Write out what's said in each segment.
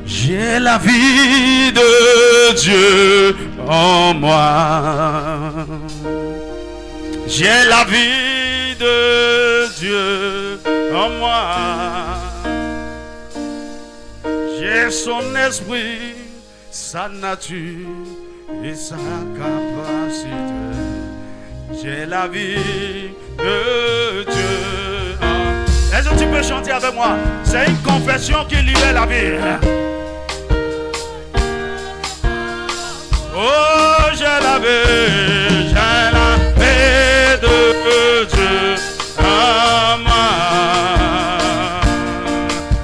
J'ai la vie de Dieu en moi. J'ai la vie de Dieu en moi. J'ai son esprit, sa nature et sa capacité. J'ai la vie de Dieu. Est-ce que tu peux chanter avec moi? C'est une confession qui libère la vie. Oh, j'ai la vie de Dieu en moi.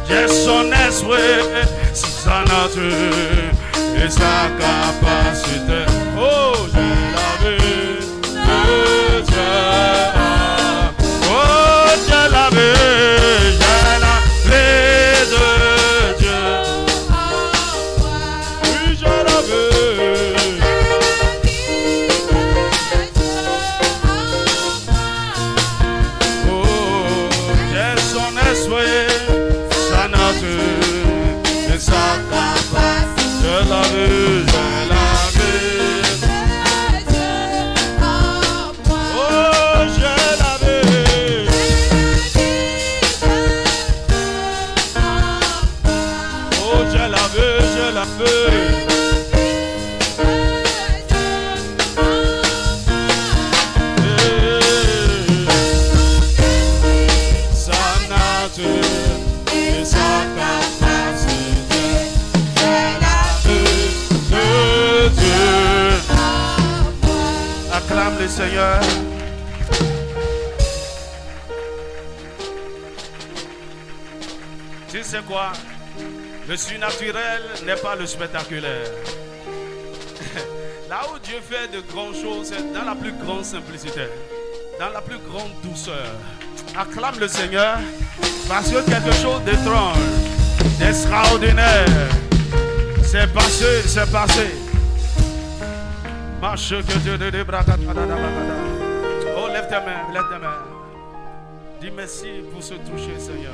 J'ai son esprit, sa nature et sa capacité. Oh, j'ai la vie de Dieu. Oh, j'ai la vie de Dieu. Oui, j'ai la vie. Sa nature et sa capacité. Je la veux, je la veux. Oh, je la veux. Oh, je la veux, je la veux. Acclame le Seigneur. Tu sais quoi? Le surnaturel n'est pas le spectaculaire. Là où Dieu fait de grandes choses, c'est dans la plus grande simplicité, dans la plus grande douceur. Acclame le Seigneur parce que quelque chose d'étrange, d'extraordinaire s'est passé, c'est passé. Oh, lève tes mains, lève tes mains. Dis merci pour ce toucher, Seigneur.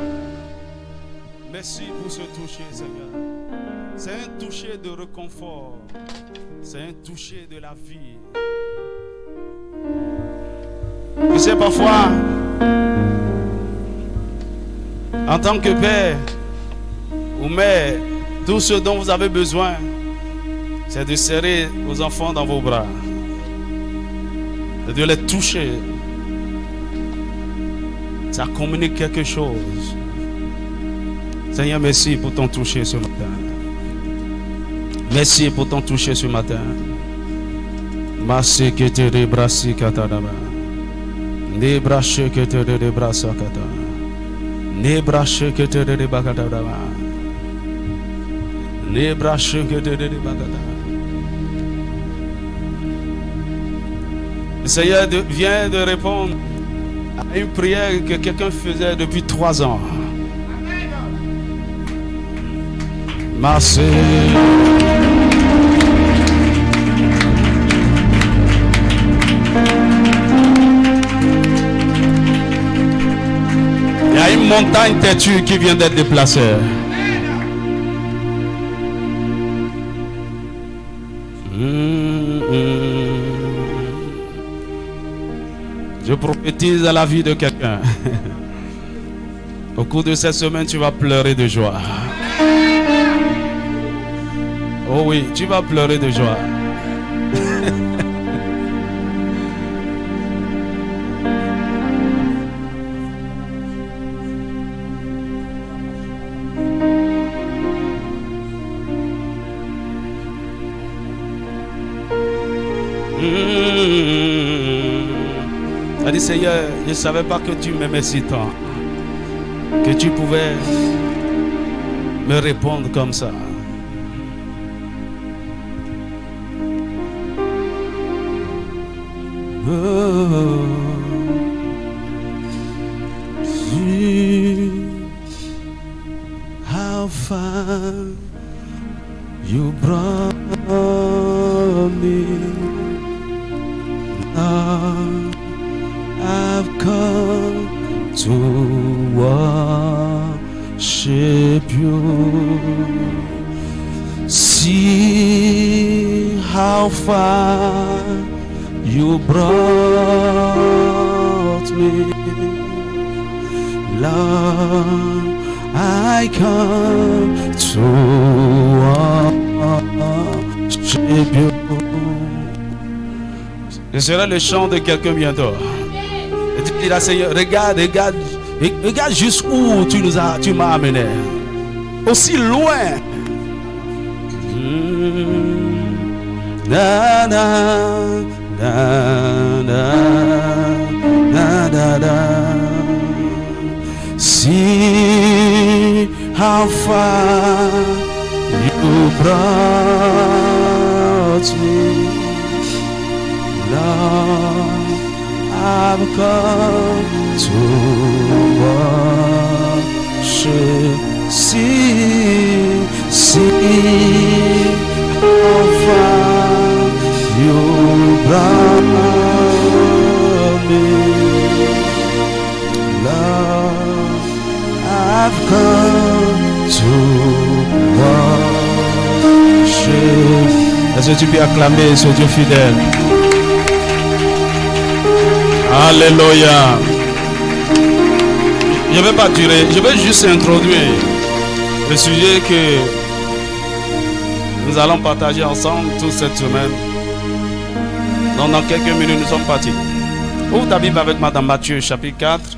Merci pour ce toucher, Seigneur. C'est un toucher de réconfort. C'est un toucher de la vie. Tu sais, parfois, en tant que père ou mère, tout ce dont vous avez besoin, c'est de serrer vos enfants dans vos bras, de les toucher. Ça communique quelque chose. Seigneur, merci pour ton toucher ce matin. Merci pour ton toucher ce matin. Merci que tu te brasses katadaba. Ne brache que tu te brasses kata. Ne brache que tu te bakadaba. Ne brache que tu te bakada. Le Seigneur vient de répondre à une prière que quelqu'un faisait depuis 3 ans. Merci. Il y a une montagne têtue qui vient d'être déplacée. Je prophétise à la vie de quelqu'un. Au cours de cette semaine, tu vas pleurer de joie. Oh oui, tu vas pleurer de joie. Elle dit, Seigneur, je ne savais pas que tu m'aimais si tant, que tu pouvais me répondre comme ça. Oh, see how far you brought me. Now I've come to walk worship you. See how far you brought me. Lord, I come to worship you. Ce sera le chant de quelqu'un bientôt. Et tu diras, Seigneur, regarde jusqu'où tu m'as amené. Aussi loin. Na na na na na na na. See how far you brought me, Lord. I've come to worship. See how far you brought me, Lord. I've come to worship. Est-ce que tu peux acclamer ce Dieu fidèle? Alléluia. Je ne vais pas durer, je vais juste introduire le sujet que nous allons partager ensemble toute cette semaine. Donc dans quelques minutes, nous sommes partis. Ouvre ta Bible avec moi dans Matthieu chapitre 4,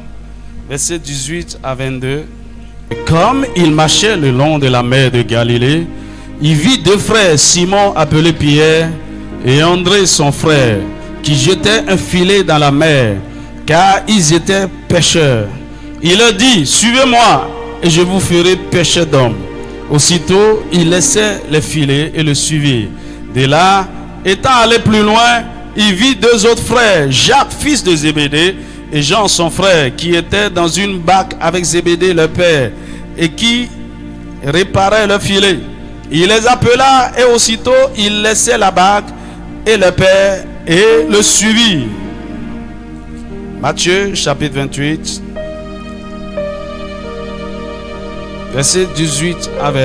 versets 18 à 22. Comme il marchait le long de la mer de Galilée, il vit deux frères, Simon appelé Pierre et André son frère, qui jetaient un filet dans la mer, car ils étaient pêcheurs. Il leur dit, suivez-moi et je vous ferai pêcheurs d'hommes. Aussitôt, il laissait les filets et le suivit. De là, étant allé plus loin, il vit deux autres frères, Jacques, fils de Zébédée, et Jean, son frère, qui étaient dans une barque avec Zébédée, leur père, et qui réparaient leurs filets. Il les appela et aussitôt, il laissait la barque et le père et le suivit. Matthieu, chapitre 28, verset 18 à 20.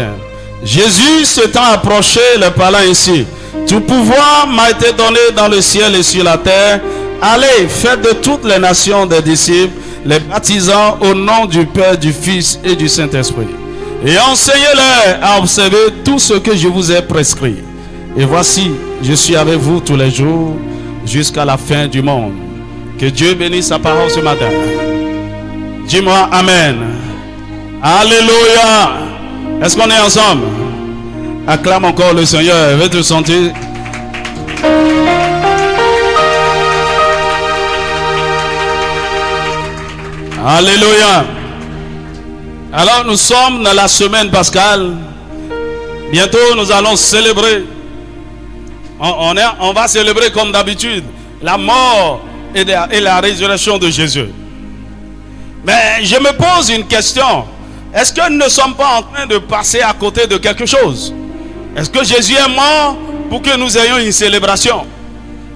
Jésus s'étant approché, leur parla ainsi. Tout pouvoir m'a été donné dans le ciel et sur la terre. Allez, faites de toutes les nations des disciples, les baptisant au nom du Père, du Fils et du Saint-Esprit. Et enseignez-leur à observer tout ce que je vous ai prescrit. Et voici, je suis avec vous tous les jours jusqu'à la fin du monde. Que Dieu bénisse sa parole ce matin. Dis-moi Amen. Alléluia. Est-ce qu'on est ensemble? Acclame encore le Seigneur. Va te sentir. Alléluia. Alors nous sommes dans la semaine pascale. Bientôt nous allons célébrer. On va célébrer comme d'habitude la mort et la résurrection de Jésus. Mais je me pose une question. Est-ce que nous ne sommes pas en train de passer à côté de quelque chose? Est-ce que Jésus est mort pour que nous ayons une célébration?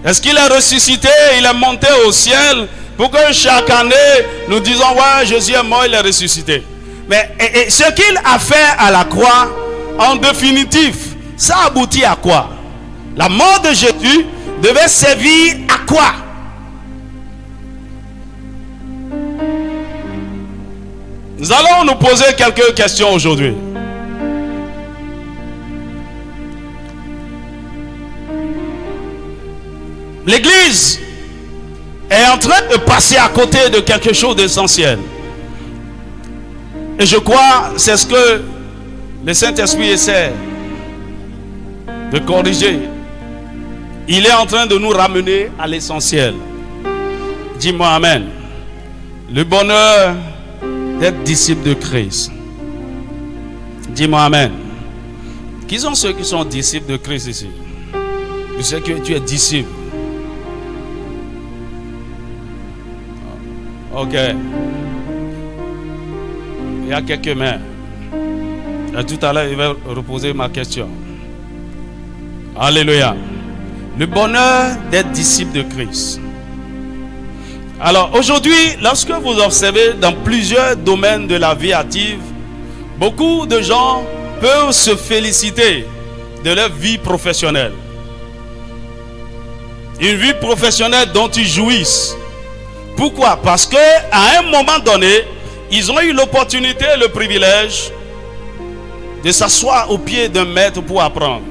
Est-ce qu'il est ressuscité, il est monté au ciel pour que chaque année nous disons ouais, Jésus est mort, il est ressuscité? Mais et ce qu'il a fait à la croix, en définitif, ça aboutit à quoi? La mort de Jésus devait servir à quoi? Nous allons nous poser quelques questions aujourd'hui. L'Église est en train de passer à côté de quelque chose d'essentiel. Et je crois que c'est ce que le Saint-Esprit essaie de corriger. Il est en train de nous ramener à l'essentiel. Dis-moi Amen. Le bonheur d'être disciple de Christ. Dis-moi Amen. Qui sont ceux qui sont disciples de Christ ici? Tu sais que tu es disciple. Ok. Il y a quelques mains. Et tout à l'heure, il va reposer ma question. Alléluia. Le bonheur d'être disciple de Christ. Alors aujourd'hui, lorsque vous observez dans plusieurs domaines de la vie active, Beaucoup de gens peuvent se féliciter de leur vie professionnelle. Une vie professionnelle dont ils jouissent. Pourquoi? Parce qu'à un moment donné, ils ont eu l'opportunité et le privilège de s'asseoir au pied d'un maître pour apprendre.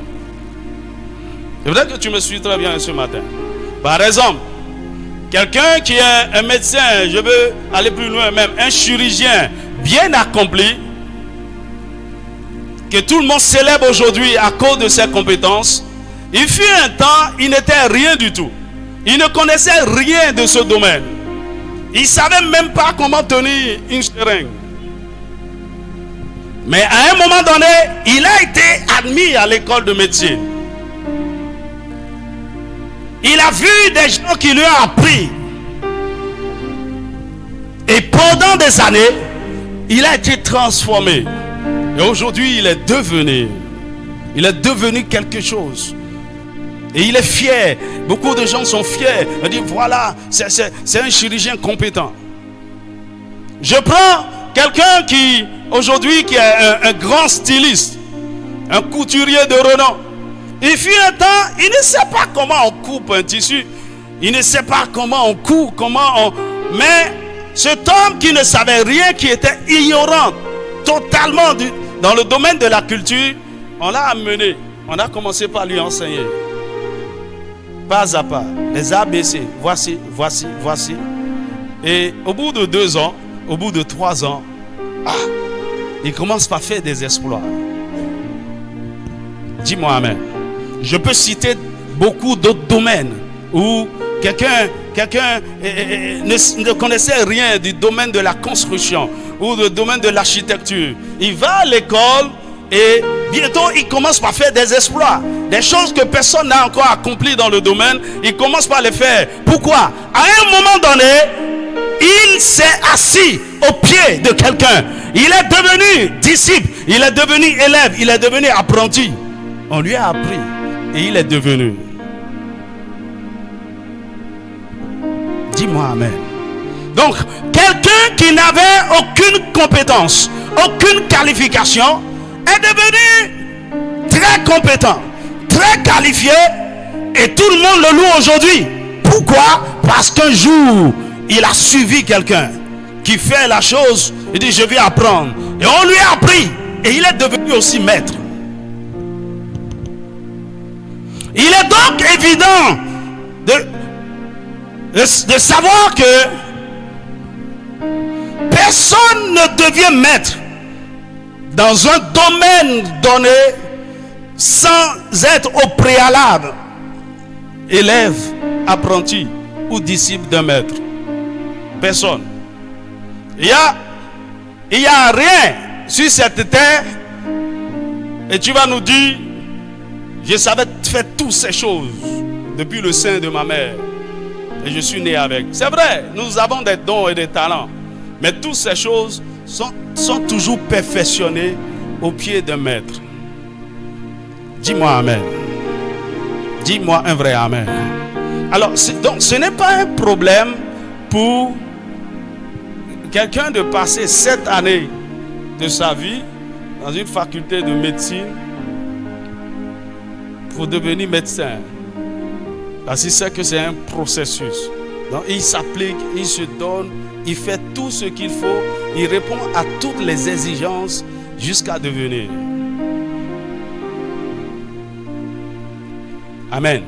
C'est vrai que tu me suis très bien ce matin. Par exemple, quelqu'un qui est un médecin, je veux aller plus loin même, un chirurgien bien accompli, que tout le monde célèbre aujourd'hui à cause de ses compétences. Il fut un temps, il n'était rien du tout. Il ne connaissait rien de ce domaine. Il ne savait même pas comment tenir une seringue. Mais à un moment donné, il a été admis à l'école de médecine. Il a vu des gens qui lui ont appris. Et pendant des années, il a été transformé. Et aujourd'hui, il est devenu quelque chose. Et il est fier. Beaucoup de gens sont fiers. Ils disent, voilà, c'est un chirurgien compétent. Je prends quelqu'un qui, aujourd'hui, qui est un grand styliste, un couturier de renom. Il fut un temps, il ne sait pas comment on coupe un tissu. Il ne sait pas comment on coupe, Mais cet homme qui ne savait rien, qui était ignorant totalement dans le domaine de la culture, on l'a amené. On a commencé par lui enseigner. Pas à pas. Les ABC. Voici. Et au bout de 2 ans, au bout de 3 ans, il commence par faire des exploits. Dis-moi amen. Je peux citer beaucoup d'autres domaines où quelqu'un ne connaissait rien du domaine de la construction ou du domaine de l'architecture. Il va à l'école et bientôt il commence par faire des exploits. Des choses que personne n'a encore accomplies dans le domaine, il commence par les faire. Pourquoi? À un moment donné, il s'est assis au pied de quelqu'un. Il est devenu disciple, il est devenu élève, il est devenu apprenti. On lui a appris et il est devenu. Dis-moi amen. Donc, quelqu'un qui n'avait aucune compétence, aucune qualification, est devenu très compétent, très qualifié, et tout le monde le loue aujourd'hui. Pourquoi? Parce qu'un jour, il a suivi quelqu'un qui fait la chose, il dit je vais apprendre. Et on lui a appris, et il est devenu aussi maître. Il est donc évident de savoir que personne ne devient maître dans un domaine donné sans être au préalable élève, apprenti ou disciple d'un maître. Personne. Il y a rien sur cette terre et tu vas nous dire je savais faire toutes ces choses depuis le sein de ma mère et je suis né avec. C'est vrai, nous avons des dons et des talents, mais toutes ces choses sont toujours perfectionnées au pied d'un maître. Dis-moi amen. Dis-moi un vrai amen. Alors, donc, ce n'est pas un problème pour quelqu'un de passer 7 années de sa vie dans une faculté de médecine pour devenir médecin. Parce qu'il sait que c'est un processus. Donc, il s'applique, il se donne, il fait tout ce qu'il faut, il répond à toutes les exigences jusqu'à devenir. Amen.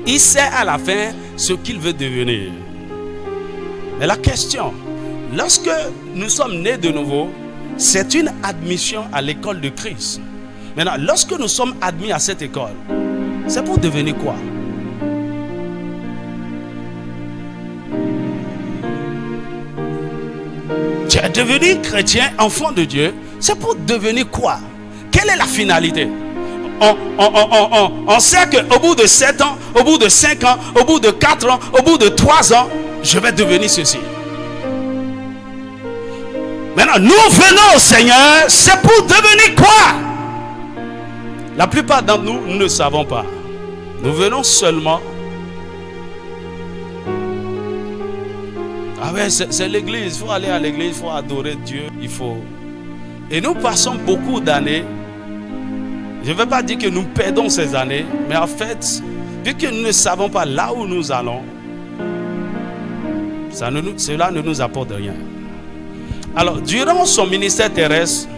Il sait à la fin ce qu'il veut devenir. Mais la question, lorsque nous sommes nés de nouveau, c'est une admission à l'école de Christ. Maintenant, lorsque nous sommes admis à cette école, c'est pour devenir quoi? Tu es devenu chrétien, enfant de Dieu, c'est pour devenir quoi? Quelle est la finalité? On sait qu'au bout de 7 ans, au bout de 5 ans, au bout de 4 ans, au bout de 3 ans, je vais devenir ceci. Maintenant, nous venons au Seigneur, c'est pour devenir quoi? La plupart d'entre nous, nous ne savons pas. Nous venons seulement. Ah ouais, c'est l'église, il faut aller à l'église, il faut adorer Dieu, il faut. Et nous passons beaucoup d'années. Je ne veux pas dire que nous perdons ces années, mais en fait, vu que nous ne savons pas là où nous allons, cela ne nous apporte rien. Alors, durant son ministère terrestre,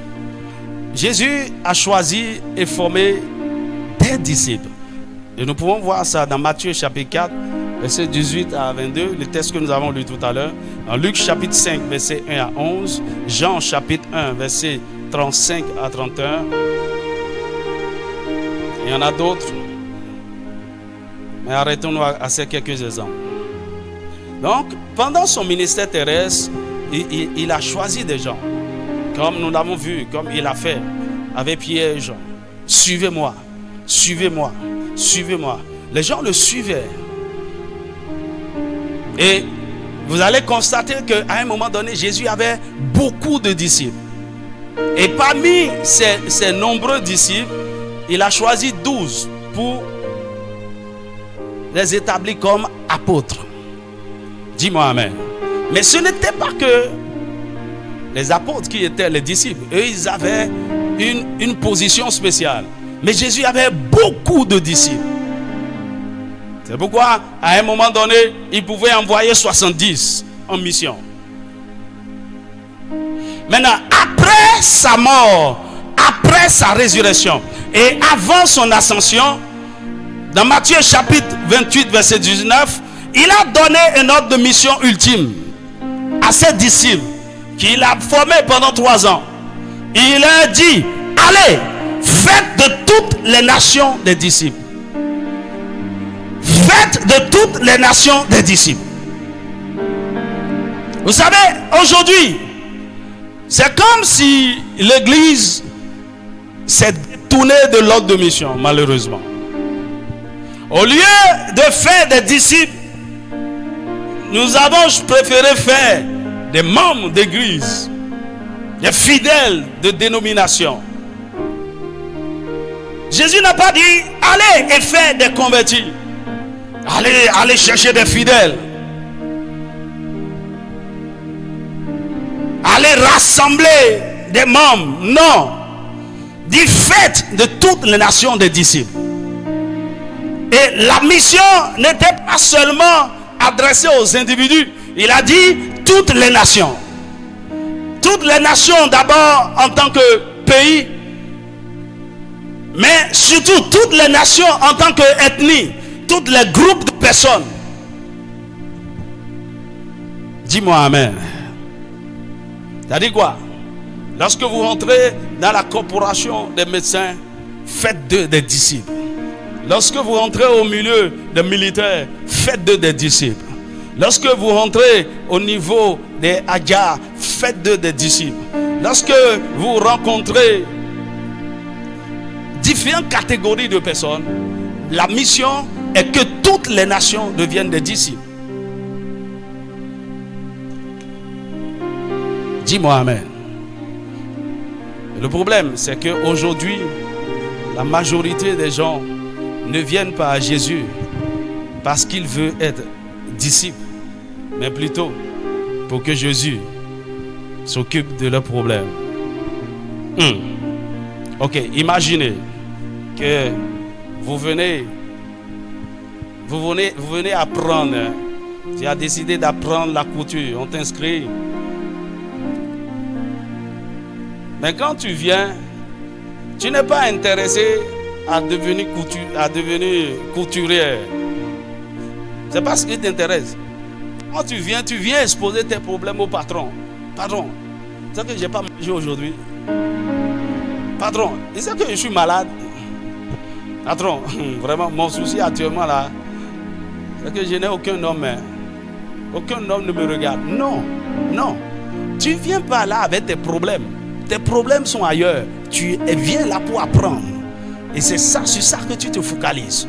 Jésus a choisi et formé des disciples. Et nous pouvons voir ça dans Matthieu chapitre 4, versets 18 à 22, le texte que nous avons lu tout à l'heure. Dans Luc chapitre 5, versets 1 à 11. Jean chapitre 1, versets 35 à 31. Il y en a d'autres. Mais arrêtons-nous à ces quelques exemples. Donc, pendant son ministère terrestre, il a choisi des gens. Comme nous l'avons vu, comme il a fait avec Pierre et Jean. Suivez-moi, suivez-moi, suivez-moi. Les gens le suivaient. Et vous allez constater qu'à un moment donné, Jésus avait beaucoup de disciples. Et parmi ces nombreux disciples, il a choisi 12 pour les établir comme apôtres. Dis-moi amen. Mais ce n'était pas que les apôtres qui étaient les disciples. Eux, ils avaient une position spéciale. Mais Jésus avait beaucoup de disciples. C'est pourquoi, à un moment donné, il pouvait envoyer 70 en mission. Maintenant, après sa mort, après sa résurrection et avant son ascension, dans Matthieu chapitre 28, verset 19, il a donné un ordre de mission ultime à ses disciples qu'il a formés pendant 3 ans. Il leur dit, allez, faites de toutes les nations des disciples. Faites de toutes les nations des disciples. Vous savez, aujourd'hui, c'est comme si l'Église s'est détournée de l'ordre de mission, malheureusement. Au lieu de faire des disciples, nous avons préféré faire des membres d'église, des fidèles de dénomination. Jésus n'a pas dit, allez et faire des convertis. Allez chercher des fidèles. Allez rassembler des membres. Non. Dit, faites de toutes les nations des disciples. Et la mission n'était pas seulement adressée aux individus. Il a dit toutes les nations. Toutes les nations d'abord en tant que pays. Mais surtout toutes les nations en tant qu'ethnie. Tous les groupes de personnes. Dis-moi amen. C'est-à-dire quoi? Lorsque vous rentrez dans la corporation des médecins, faites d'eux des disciples. Lorsque vous rentrez au milieu des militaires, faites d'eux des disciples. Lorsque vous rentrez au niveau des hadjas, faites d'eux des disciples. Lorsque vous rencontrez différentes catégories de personnes, la mission est que toutes les nations deviennent des disciples. Dis-moi amen. Le problème, c'est qu'aujourd'hui, la majorité des gens ne viennent pas à Jésus parce qu'ils veulent être disciples, mais plutôt pour que Jésus s'occupe de leurs problèmes. Ok, imaginez que vous venez apprendre. Tu as décidé d'apprendre la couture. On t'inscrit. Mais quand tu viens, tu n'es pas intéressé à devenir couturière. C'est pas ce qui t'intéresse. Quand tu viens exposer tes problèmes au patron. Patron, tu sais que je n'ai pas mangé aujourd'hui. Patron, il sait que je suis malade. Patron, vraiment, mon souci actuellement là, c'est que je n'ai aucun homme. Aucun homme ne me regarde. Non, non. Tu ne viens pas là avec tes problèmes. Tes problèmes sont ailleurs. Tu viens là pour apprendre. Et c'est ça, sur ça que tu te focalises.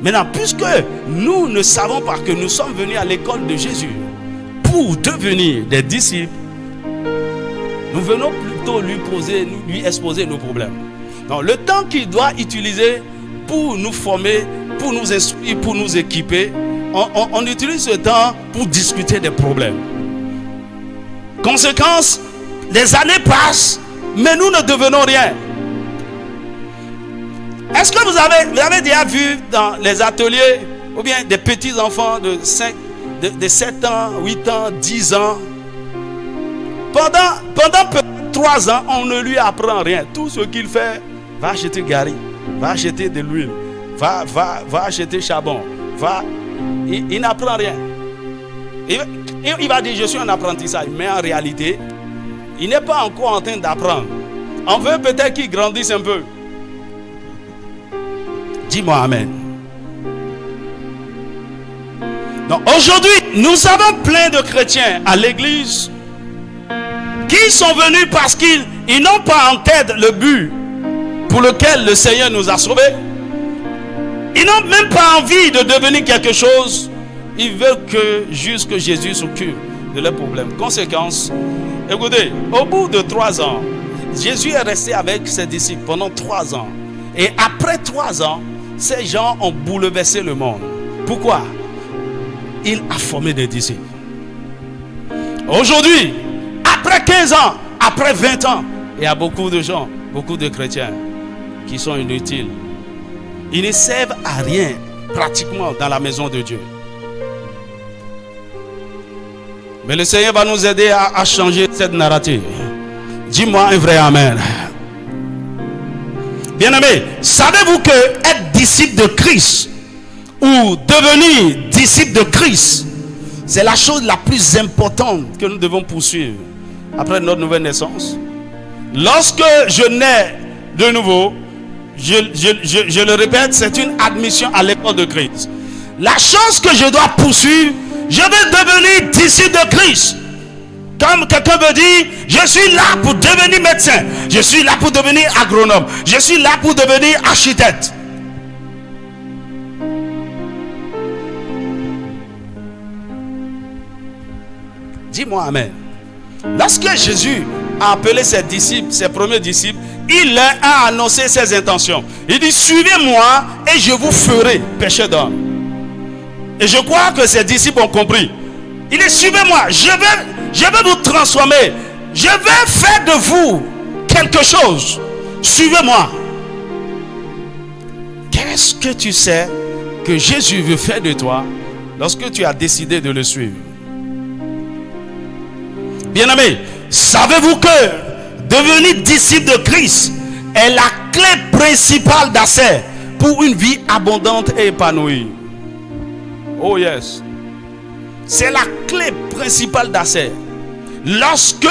Maintenant, puisque nous ne savons pas que nous sommes venus à l'école de Jésus pour devenir des disciples, nous venons plutôt lui exposer nos problèmes. Donc, le temps qu'il doit utiliser pour nous former, pour nous instruire, pour nous équiper, on utilise ce temps pour discuter des problèmes. Conséquence, les années passent mais nous ne devenons rien. Est-ce que vous avez déjà vu dans les ateliers, ou bien des petits enfants de 7 ans, 8 ans, 10 ans, pendant 3 ans, on ne lui apprend rien. Tout ce qu'il fait, va acheter gari, va acheter de l'huile, va acheter charbon, il n'apprend rien. Il va dire, je suis en apprentissage, mais en réalité, il n'est pas encore en train d'apprendre. On veut peut-être qu'il grandisse un peu. Dis-moi amen. Donc aujourd'hui, nous avons plein de chrétiens à l'église qui sont venus parce qu'ils n'ont pas en tête le but pour lequel le Seigneur nous a sauvés. Ils n'ont même pas envie de devenir quelque chose. Ils veulent que Jésus s'occupe de leurs problèmes. Conséquence, écoutez, au bout de 3 ans, Jésus est resté avec ses disciples pendant 3 ans. Et après 3 ans, ces gens ont bouleversé le monde. Pourquoi? Il a formé des disciples. Aujourd'hui, après 15 ans, après 20 ans, il y a beaucoup de gens, beaucoup de chrétiens qui sont inutiles. Ils ne servent à rien pratiquement dans la maison de Dieu. Mais le Seigneur va nous aider à changer cette narrative. Dis-moi un vrai amen. Bien-aimés, savez-vous que être disciple de Christ ou devenir disciple de Christ, c'est la chose la plus importante que nous devons poursuivre après notre nouvelle naissance. Lorsque je nais de nouveau, je le répète, c'est une admission à l'école de Christ. La chose que je dois poursuivre, je veux devenir disciple de Christ. Comme quelqu'un veut dire, je suis là pour devenir médecin, je suis là pour devenir agronome, je suis là pour devenir architecte. Dis-moi amen. Lorsque Jésus a appelé ses disciples, ses premiers disciples, il leur a annoncé ses intentions. Il dit, suivez-moi et je vous ferai pécheurs d'hommes. Et je crois que ses disciples ont compris. Il dit, suivez-moi, je vais vous transformer. Je vais faire de vous quelque chose. Suivez-moi. Qu'est-ce que tu sais que Jésus veut faire de toi lorsque tu as décidé de le suivre? Bien-aimés, savez-vous que devenir disciple de Christ est la clé principale d'accès pour une vie abondante et épanouie? Oh yes. C'est la clé principale d'accès. Lorsque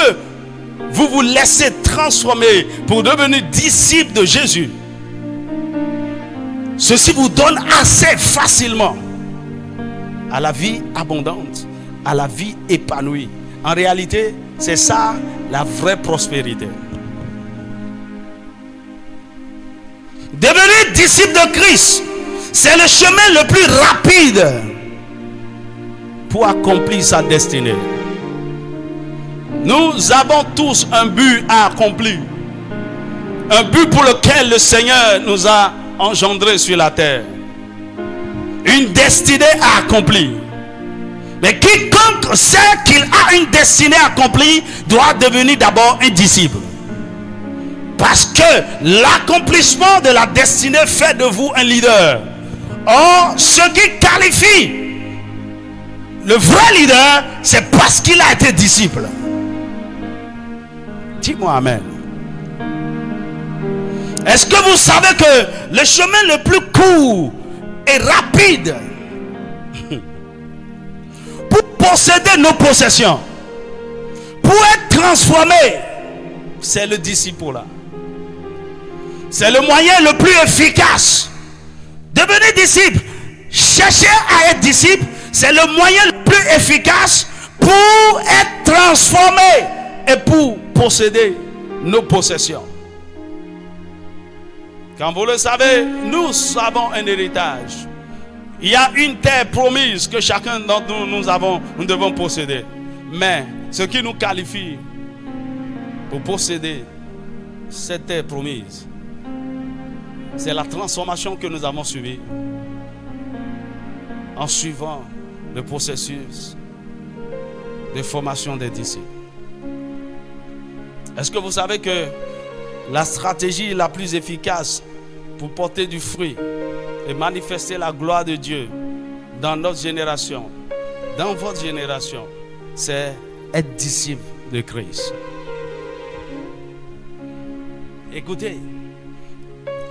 vous vous laissez transformer pour devenir disciple de Jésus, ceci vous donne accès facilement à la vie abondante, à la vie épanouie. En réalité, c'est ça la vraie prospérité. Devenir disciple de Christ, c'est le chemin le plus rapide pour accomplir sa destinée. Nous avons tous un but à accomplir. Un but pour lequel le Seigneur nous a engendrés sur la terre. Une destinée à accomplir. Mais quiconque sait qu'il a une destinée accomplie doit devenir d'abord un disciple. Parce que l'accomplissement de la destinée fait de vous un leader. Or, ce qui qualifie le vrai leader, c'est parce qu'il a été disciple. Dis-moi amen. Est-ce que vous savez que le chemin le plus court et rapide pour posséder nos possessions, pour être transformé, c'est le disciple-là. C'est le moyen le plus efficace. Devenir disciple, chercher à être disciple, c'est le moyen le plus efficace pour être transformé et pour posséder nos possessions. Quand vous le savez, nous avons un héritage. Il y a une terre promise que chacun d'entre nous devons posséder. Mais ce qui nous qualifie pour posséder cette terre promise, c'est la transformation que nous avons suivie en suivant le processus de formation des disciples. Est-ce que vous savez que la stratégie la plus efficace pour porter du fruit et manifester la gloire de Dieu dans notre génération, dans votre génération, c'est être disciple de Christ? Écoutez,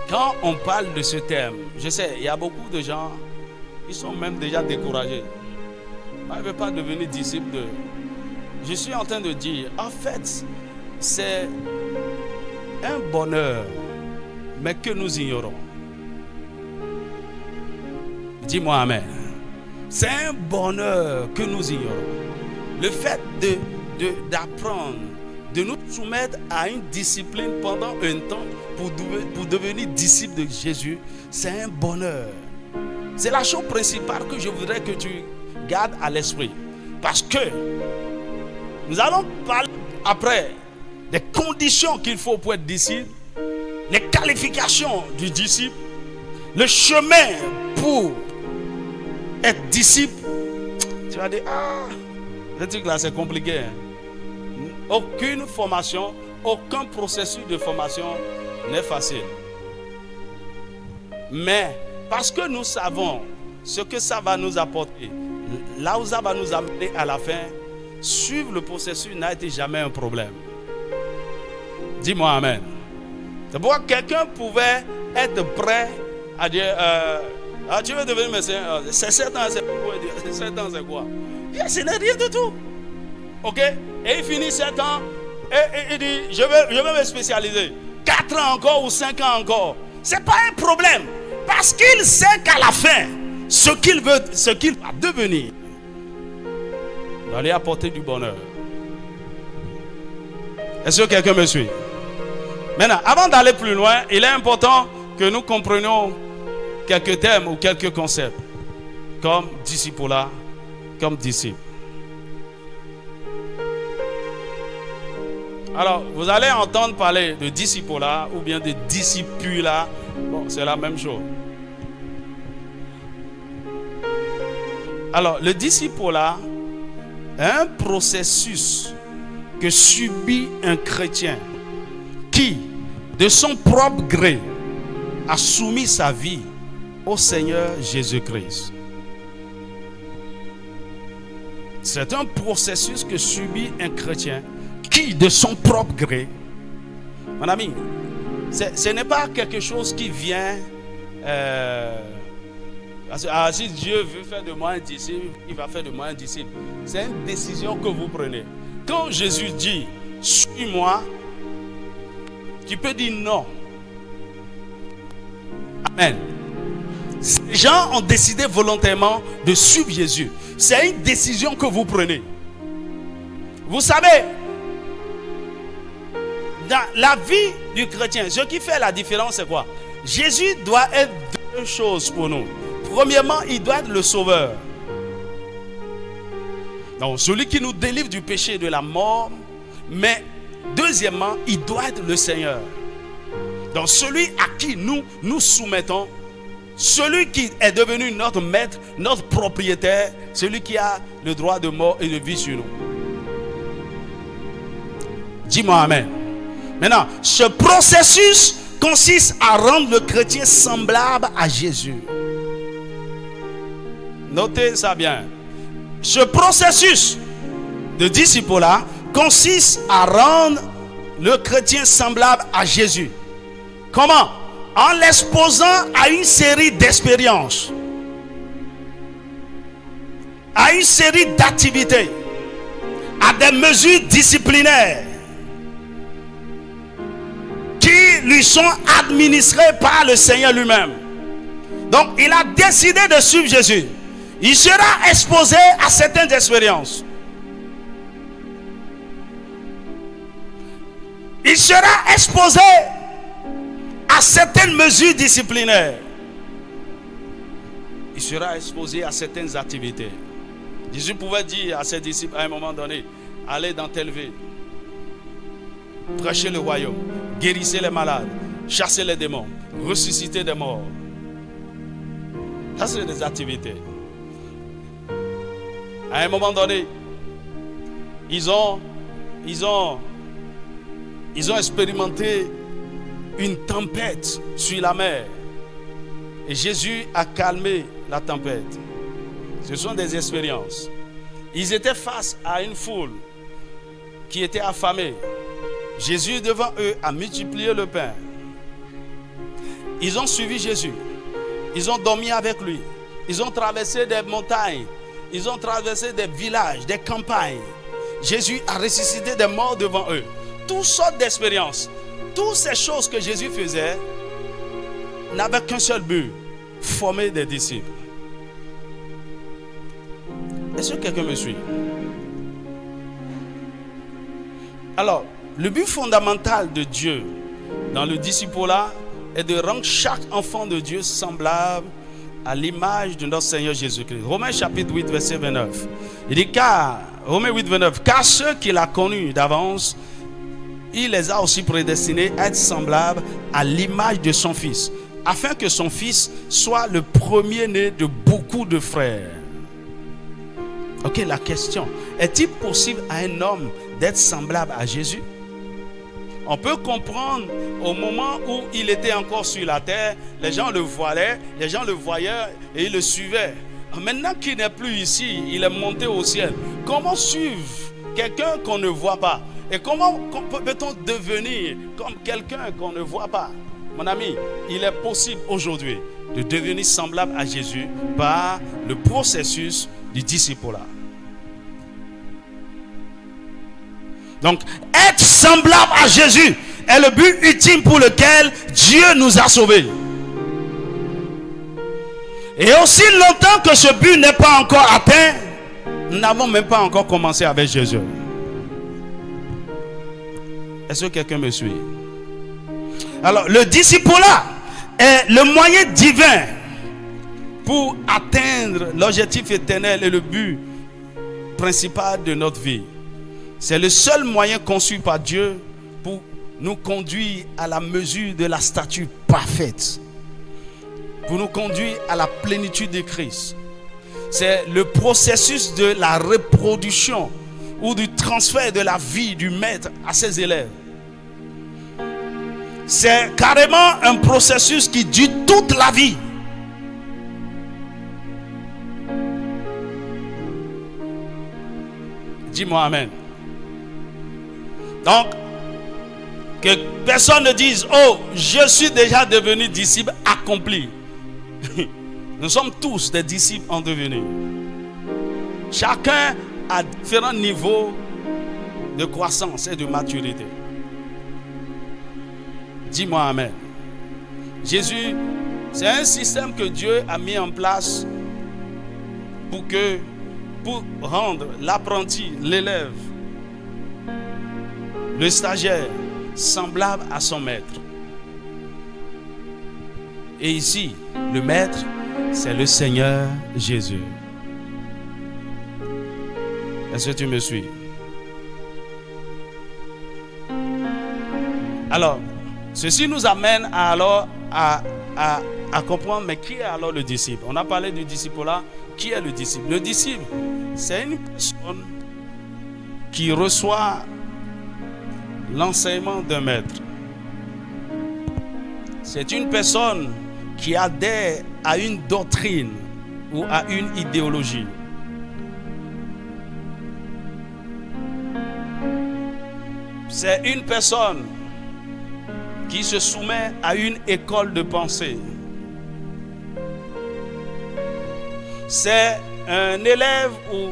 quand on parle de ce terme, je sais, il y a beaucoup de gens, ils sont même déjà découragés. Ils ne veulent pas devenir disciples de... Je suis en train de dire, en fait, c'est un bonheur, mais que nous ignorons. Dis-moi amen. C'est un bonheur que nous ignorons. Le fait d'apprendre, de nous soumettre à une discipline pendant un temps pour devenir disciple de Jésus, c'est un bonheur. C'est la chose principale que je voudrais que tu gardes à l'esprit. Parce que nous allons parler après des conditions qu'il faut pour être disciple, les qualifications du disciple, le chemin pour être disciple. Tu vas dire, ce truc là c'est compliqué. Aucune formation, aucun processus de formation n'est facile. Mais parce que nous savons ce que ça va nous apporter, là où ça va nous amener à la fin, suivre le processus n'a été jamais un problème. Dis-moi amen. C'est pourquoi quelqu'un pouvait être prêt à dire tu veux devenir médecin, c'est 7 ans, c'est quoi? 7 ans, c'est quoi? Ce n'est rien du tout. Ok? Et il finit 7 ans et il dit je veux me spécialiser. 4 ans encore ou 5 ans encore. Ce n'est pas un problème. Parce qu'il sait qu'à la fin, ce qu'il va devenir va lui apporter du bonheur. Est-ce que quelqu'un me suit? Maintenant, avant d'aller plus loin, il est important que nous comprenions quelques thèmes ou quelques concepts comme disciple, comme disciple. Alors, vous allez entendre parler de disciple ou bien de discipule. Bon, c'est la même chose. Alors, le disciple est un processus que subit un chrétien qui, de son propre gré, a soumis sa vie au Seigneur Jésus-Christ. C'est un processus que subit un chrétien qui, de son propre gré, mon ami, ce n'est pas quelque chose qui vient... si Dieu veut faire de moi un disciple, il va faire de moi un disciple. C'est une décision que vous prenez. Quand Jésus dit, suis-moi, tu peux dire non. Amen. Les gens ont décidé volontairement de suivre Jésus. C'est une décision que vous prenez. Vous savez, dans la vie du chrétien, ce qui fait la différence, c'est quoi? Jésus doit être deux choses pour nous. Premièrement, il doit être le sauveur. Donc, celui qui nous délivre du péché et de la mort. Mais, deuxièmement, il doit être le Seigneur. Donc, celui à qui nous nous soumettons, celui qui est devenu notre maître, notre propriétaire, celui qui a le droit de mort et de vie sur nous. Dis-moi amen. Maintenant, ce processus consiste à rendre le chrétien semblable à Jésus. Notez ça bien. Ce processus de disciple-là consiste à rendre le chrétien semblable à Jésus. Comment? En l'exposant à une série d'expériences, à une série d'activités, à des mesures disciplinaires qui lui sont administrées par le Seigneur lui-même. Donc, il a décidé de suivre Jésus. Il sera exposé à certaines expériences. Il sera exposé à certaines mesures disciplinaires. Il sera exposé à certaines activités. Jésus pouvait dire à ses disciples à un moment donné, allez dans telle ville, prêchez le royaume, guérissez les malades, chassez les démons, ressuscitez des morts. Ça, c'est des activités. À un moment donné, ils ont Ils ont expérimenté une tempête sur la mer. Et Jésus a calmé la tempête. Ce sont des expériences. Ils étaient face à une foule qui était affamée. Jésus devant eux a multiplié le pain. Ils ont suivi Jésus. Ils ont dormi avec lui. Ils ont traversé des montagnes. Ils ont traversé des villages, des campagnes. Jésus a ressuscité des morts devant eux. Toutes sortes d'expériences. Toutes ces choses que Jésus faisait n'avaient qu'un seul but: former des disciples. Est-ce que quelqu'un me suit? Alors, le but fondamental de Dieu dans le discipulat est de rendre chaque enfant de Dieu semblable à l'image de notre Seigneur Jésus-Christ. Romains chapitre 8, verset 29. Il dit Romains 8, 29, car ceux qu'il a connus d'avance, il les a aussi prédestinés à être semblables à l'image de son Fils, afin que son Fils soit le premier-né de beaucoup de frères. Ok, la question, est-il possible à un homme d'être semblable à Jésus? On peut comprendre au moment où il était encore sur la terre, les gens le voyaient et ils le suivaient. Maintenant qu'il n'est plus ici, il est monté au ciel. Comment suivre quelqu'un qu'on ne voit pas? Et comment peut-on devenir comme quelqu'un qu'on ne voit pas? Mon ami, il est possible aujourd'hui de devenir semblable à Jésus par le processus du discipulat. Donc, être semblable à Jésus est le but ultime pour lequel Dieu nous a sauvés. Et aussi longtemps que ce but n'est pas encore atteint, nous n'avons même pas encore commencé avec Jésus. Est-ce que quelqu'un me suit? Alors, le discipulat est le moyen divin pour atteindre l'objectif éternel et le but principal de notre vie. C'est le seul moyen conçu par Dieu pour nous conduire à la mesure de la stature parfaite, pour nous conduire à la plénitude de Christ. C'est le processus de la reproduction ou du transfert de la vie du maître à ses élèves. C'est carrément un processus qui dure toute la vie. Dis-moi amen. Donc, que personne ne dise: oh, je suis déjà devenu disciple accompli. Nous sommes tous des disciples en devenir. Chacun a différents niveaux de croissance et de maturité. Dis-moi amen. Jésus, c'est un système que Dieu a mis en place pour rendre l'apprenti, l'élève, le stagiaire semblable à son maître. Et ici, le maître, c'est le Seigneur Jésus. Est-ce que tu me suis? Alors, ceci nous amène à comprendre, mais qui est alors le disciple? On a parlé du discipulat. Qui est le disciple? Le disciple, c'est une personne qui reçoit l'enseignement d'un maître. C'est une personne qui adhère à une doctrine ou à une idéologie. C'est une personne qui se soumet à une école de pensée. C'est un élève ou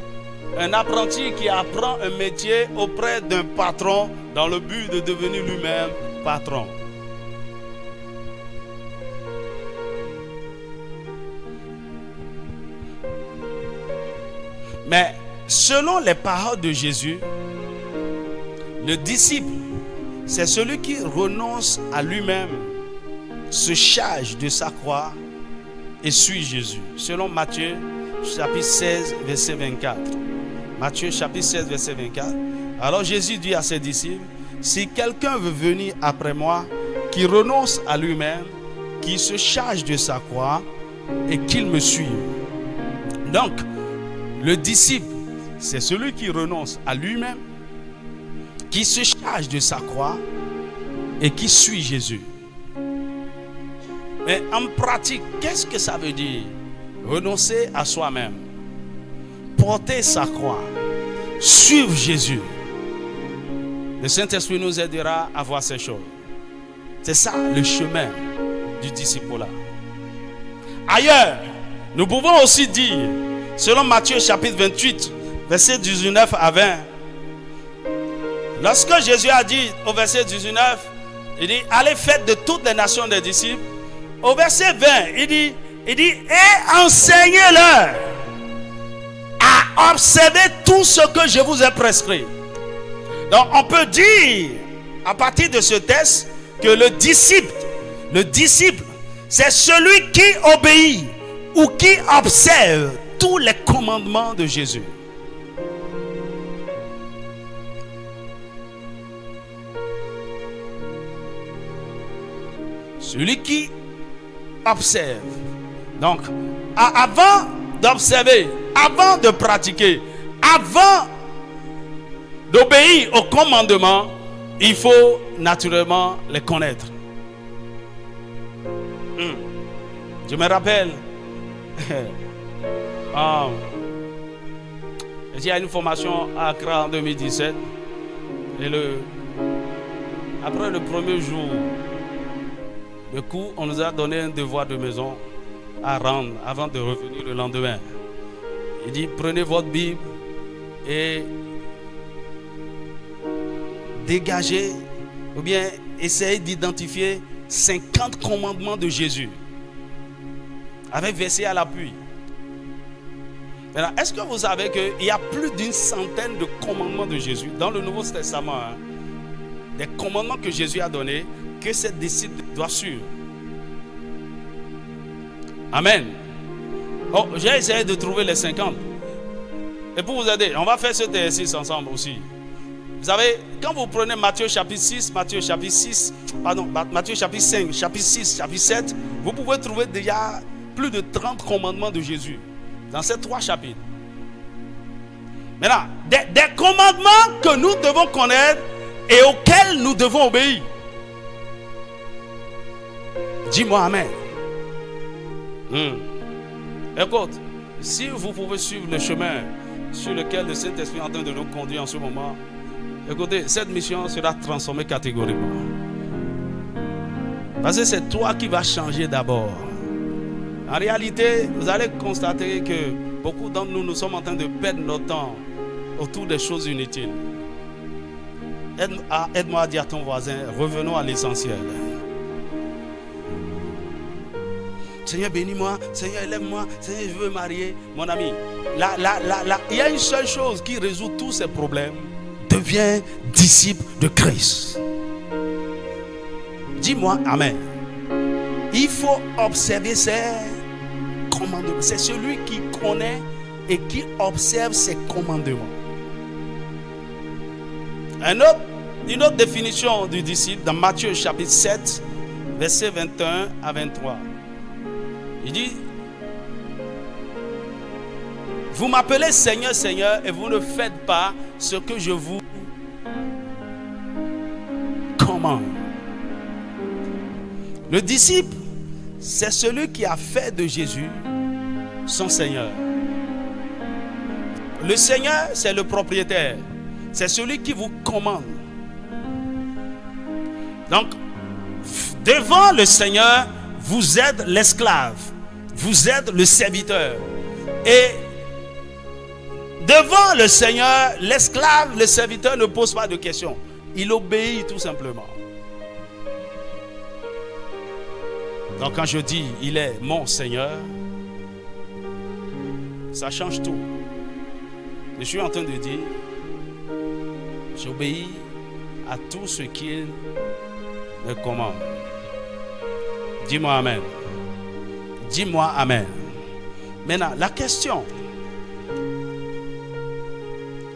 un apprenti qui apprend un métier auprès d'un patron dans le but de devenir lui-même patron. Mais selon les paroles de Jésus, le disciple, c'est celui qui renonce à lui-même, se charge de sa croix et suit Jésus. Selon Matthieu chapitre 16, verset 24. Matthieu chapitre 16, verset 24. Alors Jésus dit à ses disciples: si quelqu'un veut venir après moi, qu'il renonce à lui-même, qu'il se charge de sa croix et qu'il me suive. Donc, le disciple, c'est celui qui renonce à lui-même, qui se charge de sa croix et qui suit Jésus. Mais en pratique, qu'est-ce que ça veut dire? Renoncer à soi-même, porter sa croix, suivre Jésus. Le Saint-Esprit nous aidera à voir ces choses. C'est ça le chemin du disciple-là. Ailleurs, nous pouvons aussi dire, selon Matthieu chapitre 28, verset 19 à 20, lorsque Jésus a dit au verset 19, il dit, allez faites de toutes les nations des disciples. Au verset 20, il dit, et enseignez-leur à observer tout ce que je vous ai prescrit. Donc on peut dire, à partir de ce texte, que le disciple, c'est celui qui obéit ou qui observe tous les commandements de Jésus. Celui qui observe. Donc, avant d'observer, avant de pratiquer, avant d'obéir aux commandements, il faut naturellement les connaître. Je me rappelle, il y a une formation à Accra en 2017. Et après le premier jour de cours, on nous a donné un devoir de maison à rendre avant de revenir le lendemain. Il dit, prenez votre Bible et dégagez ou bien essayez d'identifier 50 commandements de Jésus avec verset à l'appui. Maintenant, est-ce que vous savez qu'il y a plus d'une centaine de commandements de Jésus dans le Nouveau Testament, des commandements que Jésus a donnés que ses disciples doivent suivre. Amen. Oh, j'ai essayé de trouver les 50. Et pour vous aider, on va faire cet exercice ensemble aussi. Vous savez, quand vous prenez Matthieu chapitre 6, Matthieu chapitre 5, chapitre 6, chapitre 7, vous pouvez trouver déjà plus de 30 commandements de Jésus dans ces 3 chapitres. Maintenant, des commandements que nous devons connaître et auxquels nous devons obéir. Dis-moi Amen. Écoute, si vous pouvez suivre le chemin sur lequel le Saint-Esprit est en train de nous conduire en ce moment, écoutez, cette mission sera transformée catégoriquement. Parce que c'est toi qui vas changer d'abord. En réalité, vous allez constater que beaucoup d'entre nous sommes en train de perdre notre temps autour des choses inutiles. Aide-moi à dire à ton voisin, revenons à l'essentiel. Seigneur, bénis-moi. Seigneur, élève-moi. Seigneur, je veux me marier. Mon ami, il y a une seule chose qui résout tous ces problèmes. Deviens disciple de Christ. Dis-moi Amen. Il faut observer ses commandements. C'est celui qui connaît et qui observe ses commandements. Une autre définition du disciple dans Matthieu chapitre 7, versets 21 à 23. Il dit, vous m'appelez Seigneur, Seigneur, et vous ne faites pas ce que je vous commande. Le disciple, c'est celui qui a fait de Jésus son Seigneur. Le Seigneur, c'est le propriétaire. C'est celui qui vous commande. Donc, devant le Seigneur, vous êtes l'esclave. Vous êtes le serviteur. Et devant le Seigneur, l'esclave, le serviteur ne pose pas de questions. Il obéit tout simplement. Donc quand je dis il est mon Seigneur, ça change tout. Je suis en train de dire, j'obéis à tout ce qu'il me commande. Dis-moi Amen. Dis-moi Amen. Maintenant, la question,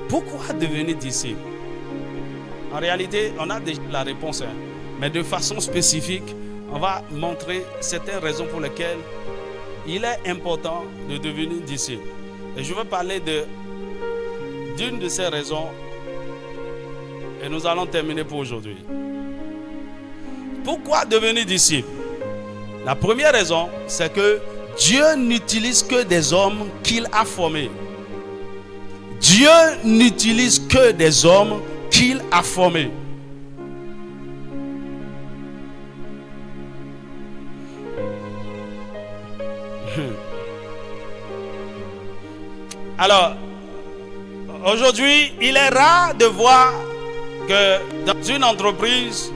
pourquoi devenir disciple? En réalité, on a déjà la réponse, mais de façon spécifique, on va montrer certaines raisons pour lesquelles il est important de devenir disciple. Et je veux parler d'une de ces raisons et nous allons terminer pour aujourd'hui. Pourquoi devenir disciple? La première raison, c'est que Dieu n'utilise que des hommes qu'il a formés. Dieu n'utilise que des hommes qu'il a formés. Alors, aujourd'hui, il est rare de voir que dans une entreprise,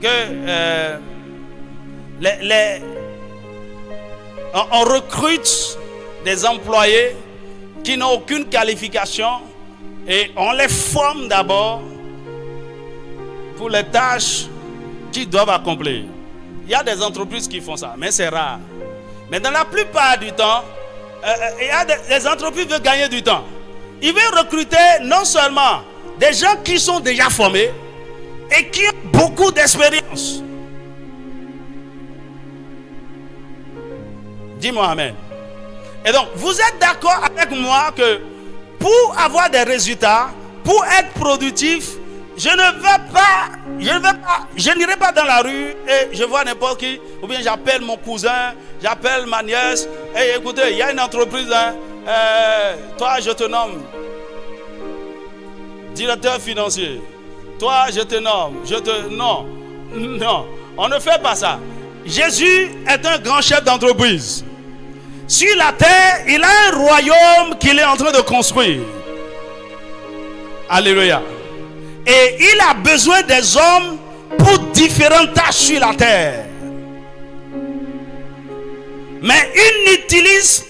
que on recrute des employés qui n'ont aucune qualification et on les forme d'abord pour les tâches qu'ils doivent accomplir. Il y a des entreprises qui font ça, mais c'est rare. Mais dans la plupart du temps, il y a des entreprises qui veulent gagner du temps. Ils veulent recruter non seulement des gens qui sont déjà formés et qui ont beaucoup d'expérience. Dis-moi amen. Et donc, vous êtes d'accord avec moi que pour avoir des résultats, pour être productif, je n'irai pas dans la rue et je vois n'importe qui, ou bien j'appelle mon cousin, j'appelle ma nièce. Hey, écoutez, il y a une entreprise, toi je te nomme directeur financier. Toi je te nomme, non, on ne fait pas ça. Jésus est un grand chef d'entreprise. Sur la terre, il a un royaume qu'il est en train de construire. Alléluia. Et il a besoin des hommes pour différentes tâches sur la terre. Mais il n'utilise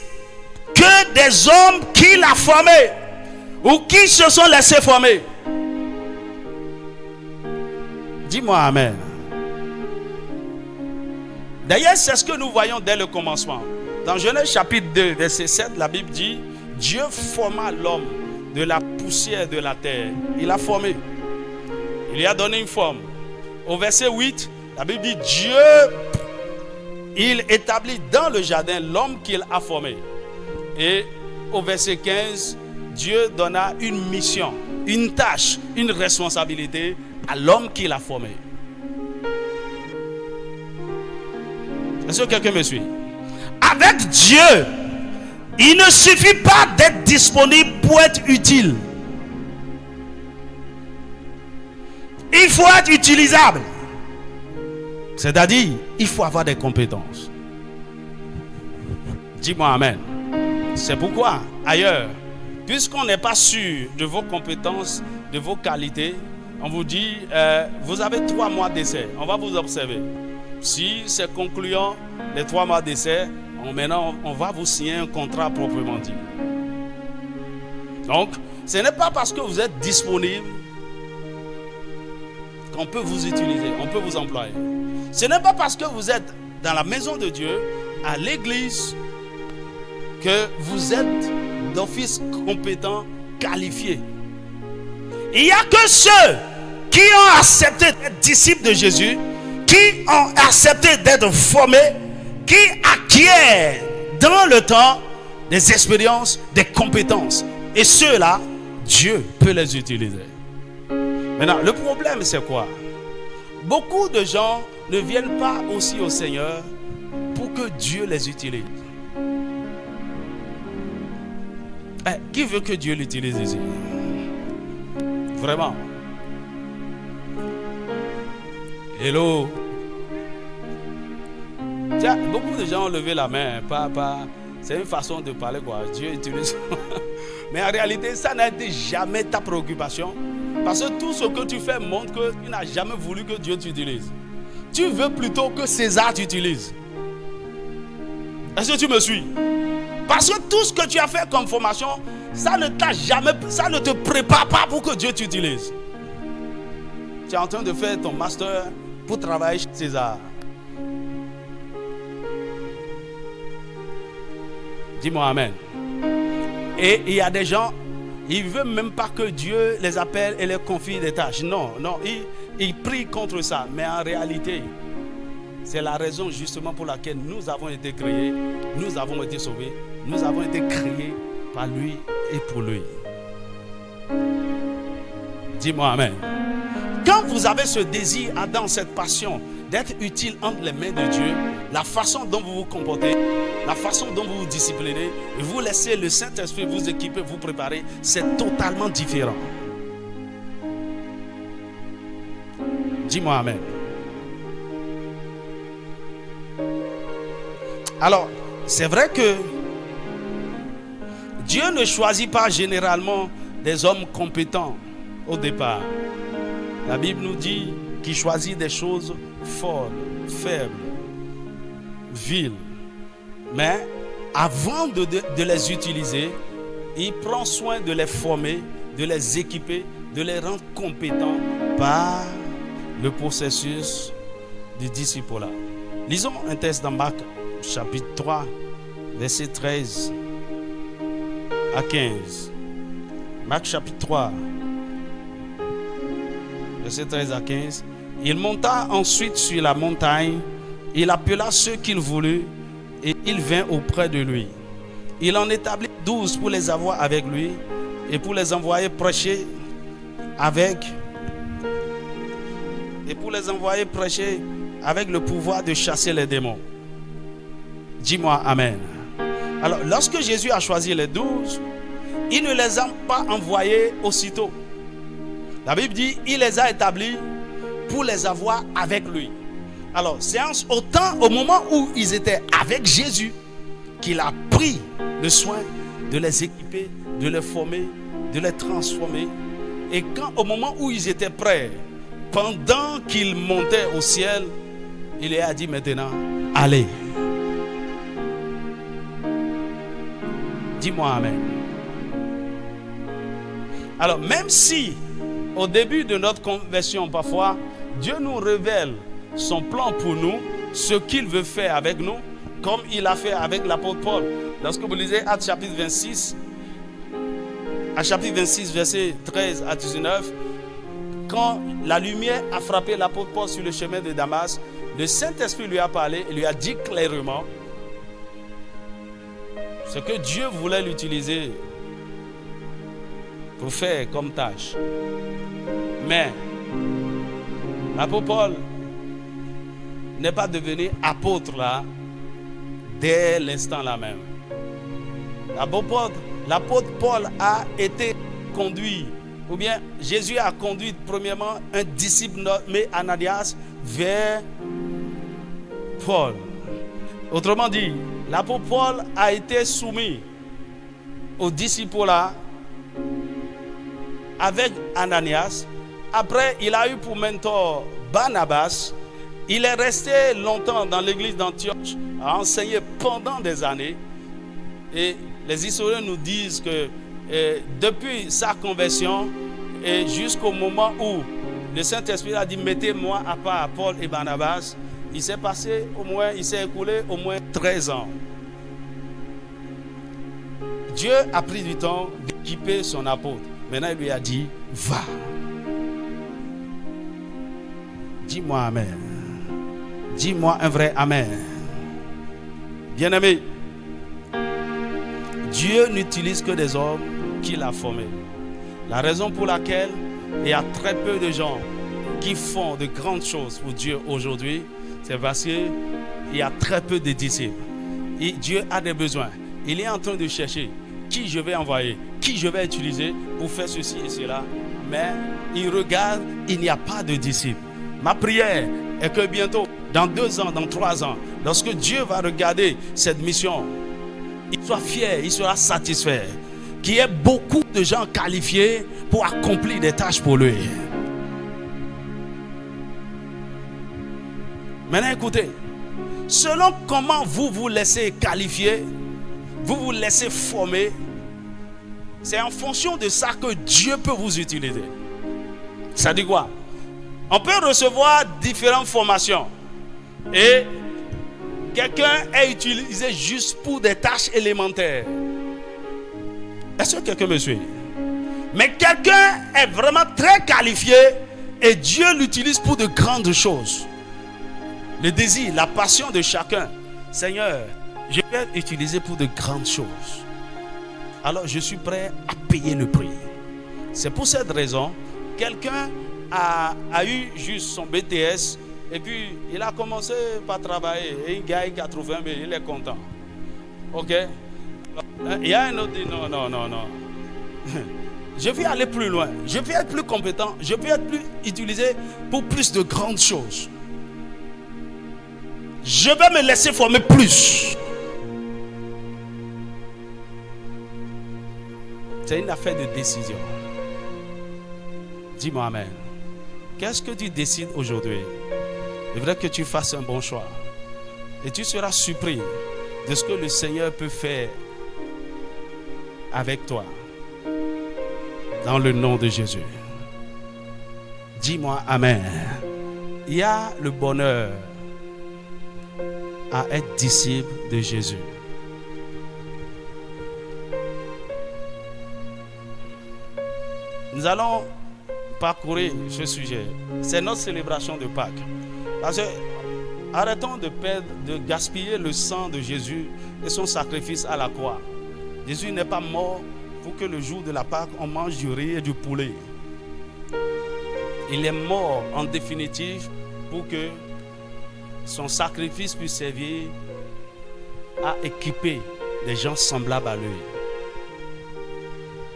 que des hommes qu'il a formés ou qui se sont laissés former. Dis-moi amen. D'ailleurs, c'est ce que nous voyons dès le commencement. Dans Genèse chapitre 2, verset 7, la Bible dit: Dieu forma l'homme de la poussière de la terre. Il a formé. Il lui a donné une forme. Au verset 8, la Bible dit: Dieu, il établit dans le jardin l'homme qu'il a formé. Et au verset 15, Dieu donna une mission, une tâche, une responsabilité à l'homme qu'il a formé. Est-ce que quelqu'un me suit? Avec Dieu, il ne suffit pas d'être disponible pour être utile. Il faut être utilisable. C'est-à-dire, il faut avoir des compétences. Dis-moi amen. C'est pourquoi, ailleurs, puisqu'on n'est pas sûr de vos compétences, de vos qualités, on vous dit, vous avez 3 mois d'essai. On va vous observer. Si c'est concluant, les 3 mois d'essai, maintenant, on va vous signer un contrat proprement dit. Donc, ce n'est pas parce que vous êtes disponible qu'on peut vous utiliser, on peut vous employer. Ce n'est pas parce que vous êtes dans la maison de Dieu, à l'église, que vous êtes d'office compétent, qualifié. Il n'y a que ceux qui ont accepté d'être disciples de Jésus, qui ont accepté d'être formés, qui acquièrent dans le temps des expériences, des compétences. Et ceux-là, Dieu peut les utiliser. Maintenant, le problème, c'est quoi? Beaucoup de gens ne viennent pas aussi au Seigneur pour que Dieu les utilise. Qui veut que Dieu l'utilise ici? Vraiment. Hello. Tiens, beaucoup de gens ont levé la main. C'est une façon de parler, quoi. Dieu utilise. Mais en réalité, ça n'a été jamais ta préoccupation. Parce que tout ce que tu fais montre que tu n'as jamais voulu que Dieu t'utilise. Tu veux plutôt que César t'utilise. Est-ce que tu me suis? Parce que tout ce que tu as fait comme formation, ça ne te prépare pas pour que Dieu t'utilise. Tu es en train de faire ton master pour travailler chez César. Dis-moi amen. Et il y a des gens, ils ne veulent même pas que Dieu les appelle et les confie des tâches. Non, ils prient contre ça. Mais en réalité, c'est la raison justement pour laquelle nous avons été créés, nous avons été sauvés, nous avons été créés par lui et pour lui. Dis-moi amen. Quand vous avez ce désir ardent, cette passion d'être utile entre les mains de Dieu, la façon dont vous vous comportez, la façon dont vous vous disciplinez, et vous laissez le Saint-Esprit vous équiper, vous préparer, c'est totalement différent. Dis-moi amen. Alors, c'est vrai que Dieu ne choisit pas généralement des hommes compétents au départ. La Bible nous dit qu'il choisit des choses folles, faibles, viles. Mais avant de les utiliser, il prend soin de les former, de les équiper, de les rendre compétents par le processus du discipulat. Lisons un texte dans Marc chapitre 3, verset 13 à 15. Marc chapitre 3, verset 13 à 15. Il monta ensuite sur la montagne, il appela ceux qu'il voulut et il vint auprès de lui. Il en établit 12 pour les avoir avec lui et pour les envoyer prêcher avec le pouvoir de chasser les démons. Dis-moi amen. Alors, lorsque Jésus a choisi les 12, il ne les a pas envoyés aussitôt. La Bible dit, il les a établis pour les avoir avec lui. Alors, c'est au moment où ils étaient avec Jésus qu'il a pris le soin de les équiper, de les former, de les transformer. Et au moment où ils étaient prêts, pendant qu'ils montaient au ciel, il leur a dit maintenant, allez. Dis-moi amen. Alors, même si au début de notre conversion, parfois, Dieu nous révèle son plan pour nous, ce qu'il veut faire avec nous, comme il a fait avec l'apôtre Paul. Lorsque vous lisez Actes chapitre 26, à chapitre 26, verset 13 à 19, quand la lumière a frappé l'apôtre Paul sur le chemin de Damas, le Saint-Esprit lui a parlé et lui a dit clairement ce que Dieu voulait l'utiliser pour faire comme tâche. Mais l'apôtre Paul n'est pas devenu apôtre là dès l'instant là même. L'apôtre Paul a été conduit, ou bien Jésus a conduit premièrement un disciple nommé Ananias vers Paul. Autrement dit, l'apôtre Paul a été soumis au discipulat avec Ananias. Après, il a eu pour mentor Barnabas. Il est resté longtemps dans l'église d'Antioche, a enseigné pendant des années. Et les historiens nous disent que depuis sa conversion et jusqu'au moment où le Saint-Esprit a dit mettez-moi à part Paul et Barnabas, il s'est écoulé au moins 13 ans. Dieu a pris du temps d'équiper son apôtre. Maintenant, il lui a dit va. Dis-moi amen. Dis-moi un vrai amen. Bien-aimé, Dieu n'utilise que des hommes qu'il a formés. La raison pour laquelle il y a très peu de gens qui font de grandes choses pour Dieu aujourd'hui, c'est parce qu'il y a très peu de disciples. Et Dieu a des besoins. Il est en train de chercher qui je vais envoyer, qui je vais utiliser pour faire ceci et cela. Mais il regarde, il n'y a pas de disciples. Ma prière est que bientôt, dans 2 ans, dans 3 ans, lorsque Dieu va regarder cette mission, il soit fier, il sera satisfait. Qu'il y ait beaucoup de gens qualifiés pour accomplir des tâches pour lui. Maintenant écoutez, selon comment vous vous laissez qualifier, vous vous laissez former, c'est en fonction de ça que Dieu peut vous utiliser. Ça dit quoi? On peut recevoir différentes formations et quelqu'un est utilisé juste pour des tâches élémentaires. Est-ce que quelqu'un me suit? Mais quelqu'un est vraiment très qualifié et Dieu l'utilise pour de grandes choses. Le désir, la passion de chacun. Seigneur, je vais être utilisé pour de grandes choses. Alors je suis prêt à payer le prix. C'est pour cette raison, quelqu'un a eu juste son BTS Et puis, il a commencé par travailler. Et un gars qui a trouvé un mais il est content. Ok? Il y a un autre qui dit non. Je vais aller plus loin. Je vais être plus compétent. Je vais être plus utilisé pour plus de grandes choses. Je vais me laisser former plus. C'est une affaire de décision. Dis-moi amen. Qu'est-ce que tu décides aujourd'hui? Il faudrait que tu fasses un bon choix. Et tu seras surpris de ce que le Seigneur peut faire avec toi. Dans le nom de Jésus. Dis-moi amen. Il y a le bonheur à être disciple de Jésus. Nous allons parcourir ce sujet. C'est notre célébration de Pâques. Parce que arrêtons de gaspiller le sang de Jésus et son sacrifice à la croix. Jésus n'est pas mort pour que le jour de la Pâque, on mange du riz et du poulet. Il est mort en définitive pour que son sacrifice puisse servir à équiper des gens semblables à lui.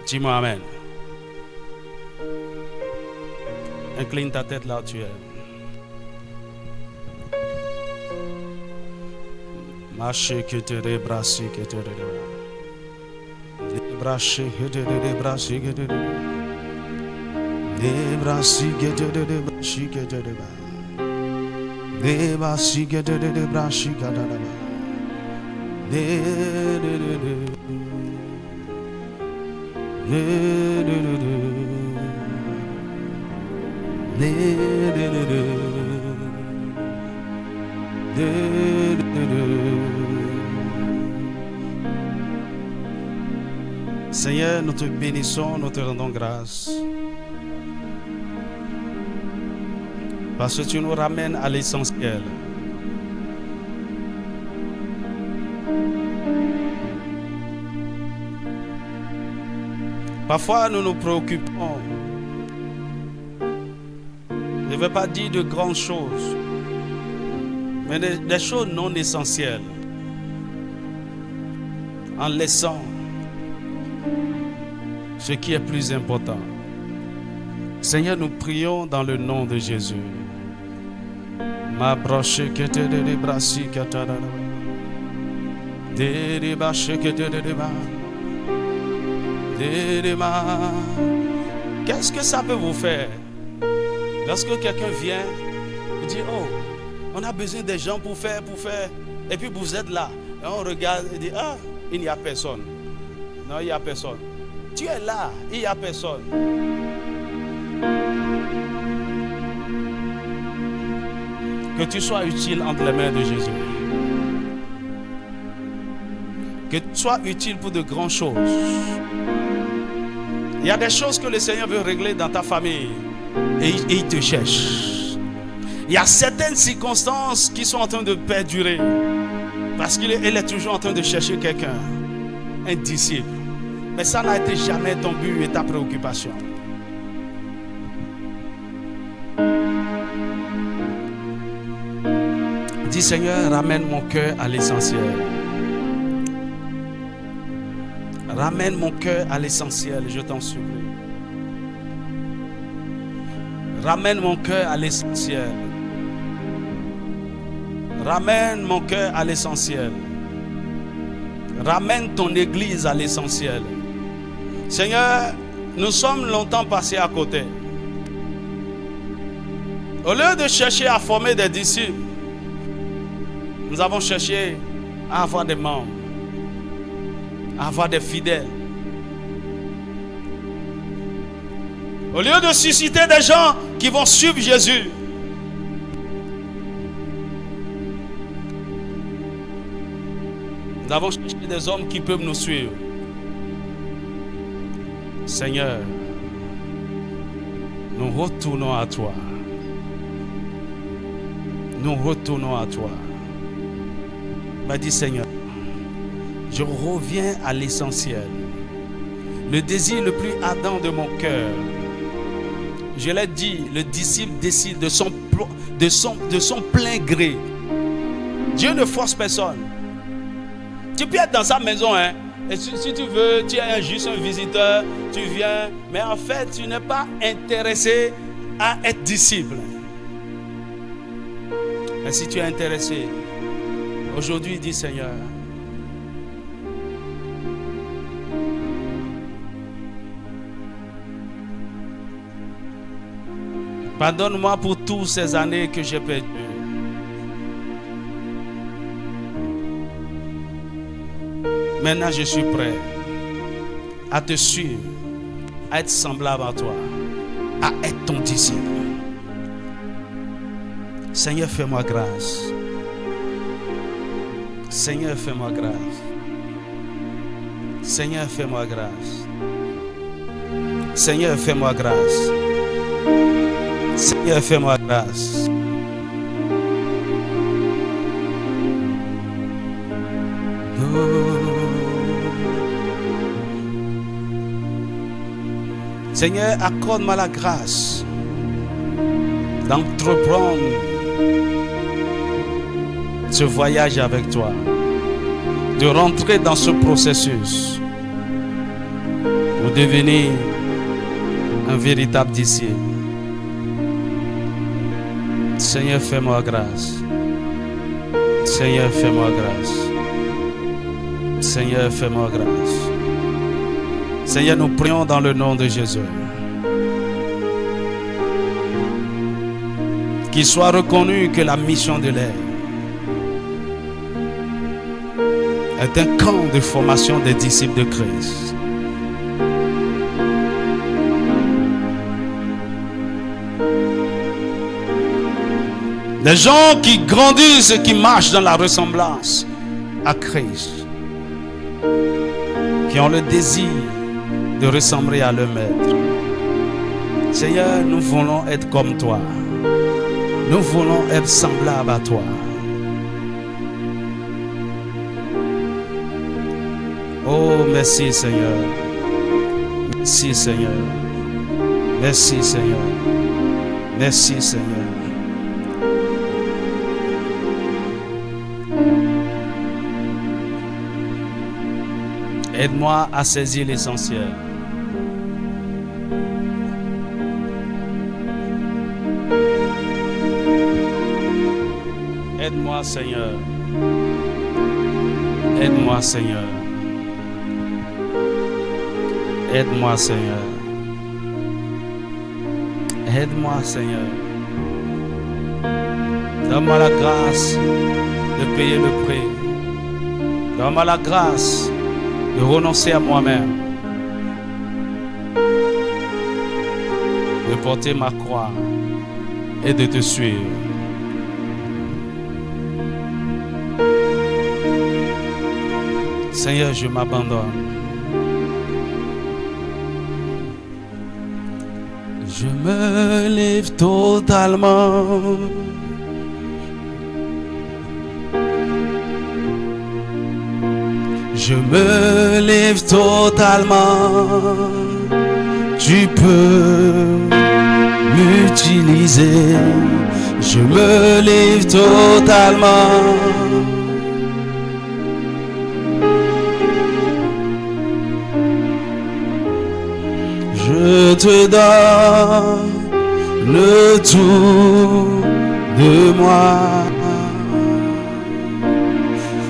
Dis-moi amen. Incline ta tête là où tu es. Marche que te débrasse, que te débrasse. Débrasse, que te débrasse, que te débrasse. Débrasse, que te débrasse, que te débrasse. Débrasse, que te débrasse, que te Seigneur, nous te bénissons, nous te rendons grâce. Parce que tu nous ramènes à l'essentiel. Parfois, nous nous préoccupons. Je ne vais pas dire de grandes choses, mais des choses non essentielles. En laissant ce qui est plus important. Seigneur, nous prions dans le nom de Jésus. Ma broche que te débrassi que te débrasse que te débrasse. Qu'est-ce que ça peut vous faire? Lorsque quelqu'un vient et dit, oh, on a besoin des gens pour faire, et puis vous êtes là, et on regarde et dit, ah, il n'y a personne. Non, il n'y a personne. Tu es là, il n'y a personne. Que tu sois utile entre les mains de Jésus. Que tu sois utile pour de grandes choses. Il y a des choses que le Seigneur veut régler dans ta famille. Et il te cherche. Il y a certaines circonstances qui sont en train de perdurer. Parce qu'il est toujours en train de chercher quelqu'un. Un disciple. Mais ça n'a été jamais ton but et ta préoccupation. Dis Seigneur, ramène mon cœur à l'essentiel. Ramène mon cœur à l'essentiel, je t'en supplie. Ramène mon cœur à l'essentiel. Ramène mon cœur à l'essentiel. Ramène ton église à l'essentiel. Seigneur, nous sommes longtemps passés à côté. Au lieu de chercher à former des disciples, nous avons cherché à avoir des membres, à avoir des fidèles. Au lieu de susciter des gens qui vont suivre Jésus, nous avons cherché des hommes qui peuvent nous suivre. Seigneur, nous retournons à toi. Nous retournons à toi. M'a dit Seigneur, je reviens à l'essentiel. Le désir le plus ardent de mon cœur. Je l'ai dit, le disciple décide de son son plein gré. Dieu ne force personne. Tu peux être dans sa maison, hein. Et si tu veux, tu es juste un visiteur, tu viens, mais en fait, tu n'es pas intéressé à être disciple. Mais si tu es intéressé, aujourd'hui, dis Seigneur, pardonne-moi pour toutes ces années que j'ai perdues. Maintenant, je suis prêt à te suivre, à être semblable à toi, à être ton disciple. Seigneur, fais-moi grâce. Seigneur, fais-moi grâce. Seigneur, fais-moi grâce. Seigneur, fais-moi grâce. Seigneur, fais-moi grâce. Seigneur, accorde-moi la grâce d'entreprendre ce voyage avec toi, de rentrer dans ce processus pour devenir un véritable disciple. Seigneur, fais-moi grâce. Seigneur, fais-moi grâce. Seigneur, fais-moi grâce. Seigneur, nous prions dans le nom de Jésus. Qu'il soit reconnu que la mission de l'air est un camp de formation des disciples de Christ. Des gens qui grandissent et qui marchent dans la ressemblance à Christ, qui ont le désir de ressembler à leur maître. Seigneur, nous voulons être comme toi. Nous voulons être semblables à toi. Oh, merci Seigneur. Merci Seigneur. Merci Seigneur. Merci Seigneur. Aide-moi à saisir l'essentiel. Aide-moi, Seigneur. Aide-moi, Seigneur. Aide-moi, Seigneur. Aide-moi, Seigneur. Donne-moi la grâce de payer le prix. Donne-moi la grâce de renoncer à moi-même, de porter ma croix et de te suivre. Seigneur, je m'abandonne. Je me lève totalement. Je me lève totalement. Tu peux m'utiliser. Je me lève totalement. Je te donne le tout de moi.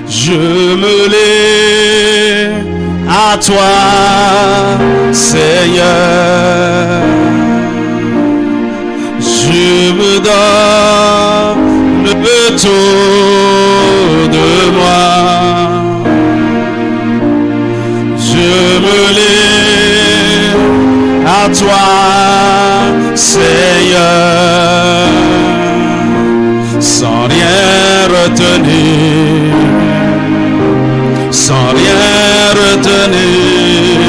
Je me lève à toi, Seigneur. Je me donne le tout de moi. Je me lève à toi, Seigneur, sans rien retenir, sans rien retenir,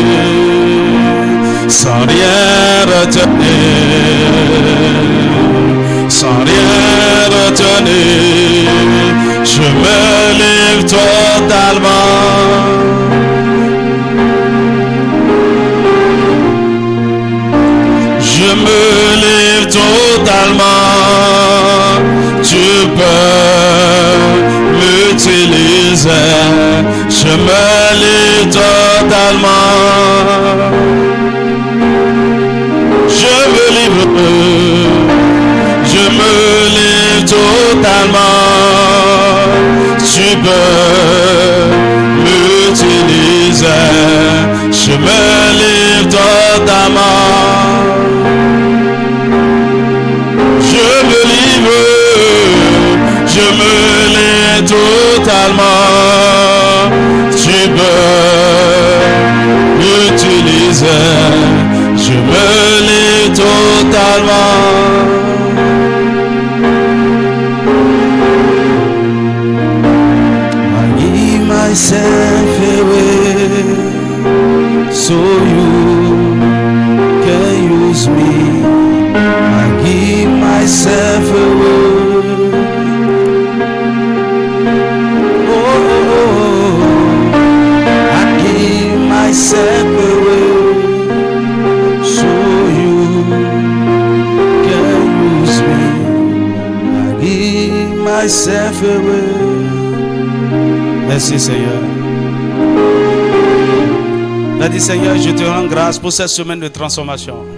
sans rien retenir, sans rien retenir. Je me lève totalement. Je me lève totalement. m'utiliser, je me livre totalement. Je me livre totalement. Tu peux m'utiliser, je me livre totalement. Je me livre totalement. Tu peux m'utiliser, je me livre totalement. I give myself away so you can use me. I give myself away. Myself away so you can use me. I give myself away. Merci Seigneur. Merci Seigneur, je te rends grâce pour cette semaine de transformation.